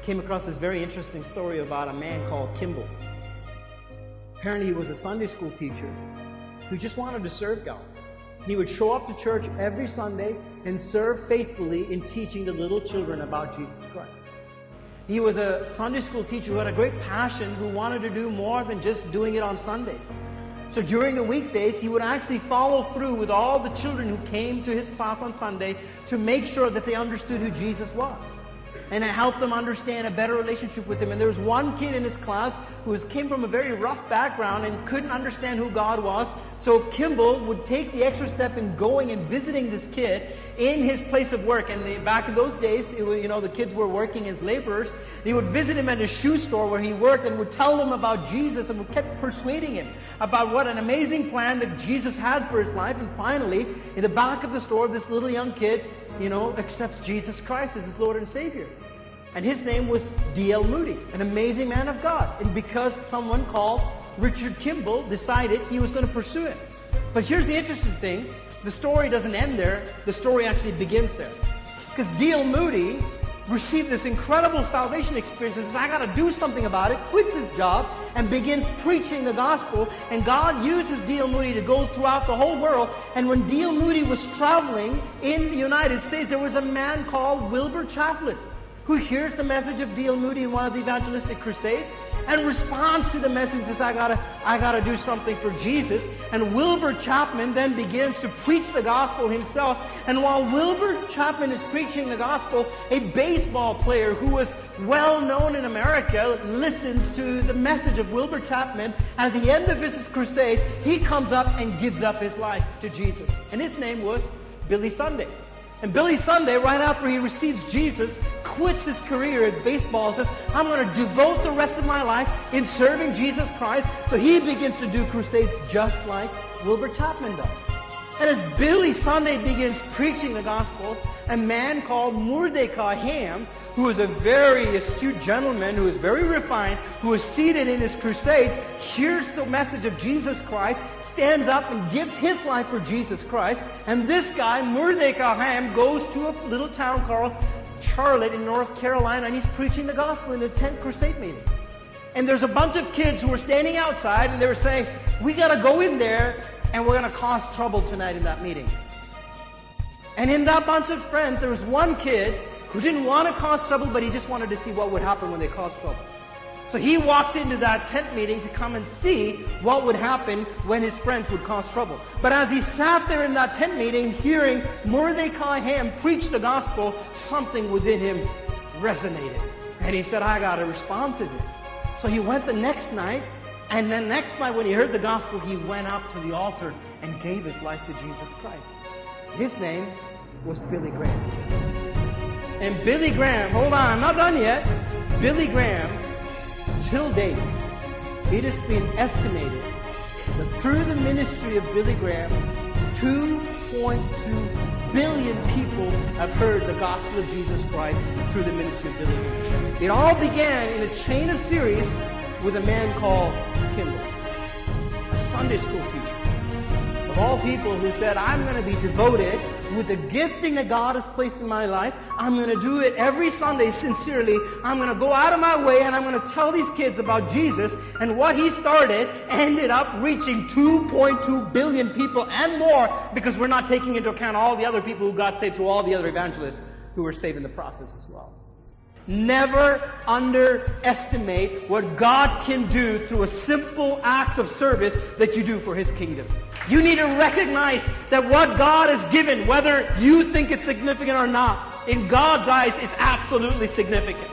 came across this very interesting story about a man called Kimball. Apparently he was a Sunday school teacher who just wanted to serve God. He would show up to church every Sunday and serve faithfully in teaching the little children about Jesus Christ. He was a Sunday school teacher who had a great passion, who wanted to do more than just doing it on Sundays. So during the weekdays, he would actually follow through with all the children who came to his class on Sunday to make sure that they understood who Jesus was. And it helped them understand a better relationship with Him. And there was one kid in his class who came from a very rough background and couldn't understand who God was. So Kimball would take the extra step in going and visiting this kid in his place of work. And back in those days, the kids were working as laborers. He would visit him at his shoe store where he worked and would tell them about Jesus and would keep persuading him about what an amazing plan that Jesus had for his life. And finally, in the back of the store, this little young kid accepts Jesus Christ as his Lord and Savior. And his name was D.L. Moody, an amazing man of God. And because someone called Richard Kimball decided he was going to pursue it. But here's the interesting thing. The story doesn't end there. The story actually begins there. Because D.L. Moody received this incredible salvation experience and says, I got to do something about it, quits his job, and begins preaching the gospel. And God uses D.L. Moody to go throughout the whole world. And when D.L. Moody was traveling in the United States, there was a man called Wilbur Chapman who hears the message of D.L. Moody in one of the evangelistic crusades and responds to the message and says, I gotta do something for Jesus. And Wilbur Chapman then begins to preach the gospel himself. And while Wilbur Chapman is preaching the gospel, a baseball player who was well known in America listens to the message of Wilbur Chapman. At the end of his crusade, he comes up and gives up his life to Jesus. And his name was Billy Sunday. And Billy Sunday, right after he receives Jesus, quits his career at baseball and says, I'm going to devote the rest of my life in serving Jesus Christ. So he begins to do crusades just like Wilbur Chapman does. And as Billy Sunday begins preaching the gospel, a man called Mordecai Ham, who is a very astute gentleman, who is very refined, who is seated in his crusade, hears the message of Jesus Christ, stands up and gives his life for Jesus Christ. And this guy, Mordecai Ham, goes to a little town called Charlotte in North Carolina, and he's preaching the gospel in the 10th crusade meeting. And there's a bunch of kids who were standing outside, and they were saying, we got to go in there, and we're going to cause trouble tonight in that meeting. And in that bunch of friends, there was one kid who didn't want to cause trouble, but he just wanted to see what would happen when they caused trouble. So he walked into that tent meeting to come and see what would happen when his friends would cause trouble. But as he sat there in that tent meeting, hearing Mordecai Ham preach the gospel, something within him resonated. And he said, I got to respond to this. So he went the next night, and then next night when he heard the gospel, he went up to the altar and gave his life to Jesus Christ. His name was Billy Graham. And Billy Graham, hold on, I'm not done yet. Billy Graham, till date, it has been estimated that through the ministry of Billy Graham, 2.2 billion people have heard the gospel of Jesus Christ through the ministry of Billy Graham. It all began in a chain of series with a man called Kimball, a Sunday school teacher. Of all people who said, I'm going to be devoted with the gifting that God has placed in my life. I'm going to do it every Sunday sincerely. I'm going to go out of my way and I'm going to tell these kids about Jesus. And what he started ended up reaching 2.2 billion people and more, because we're not taking into account all the other people who got saved through all the other evangelists who were saved in the process as well. Never underestimate what God can do through a simple act of service that you do for His kingdom. You need to recognize that what God has given, whether you think it's significant or not, in God's eyes is absolutely significant.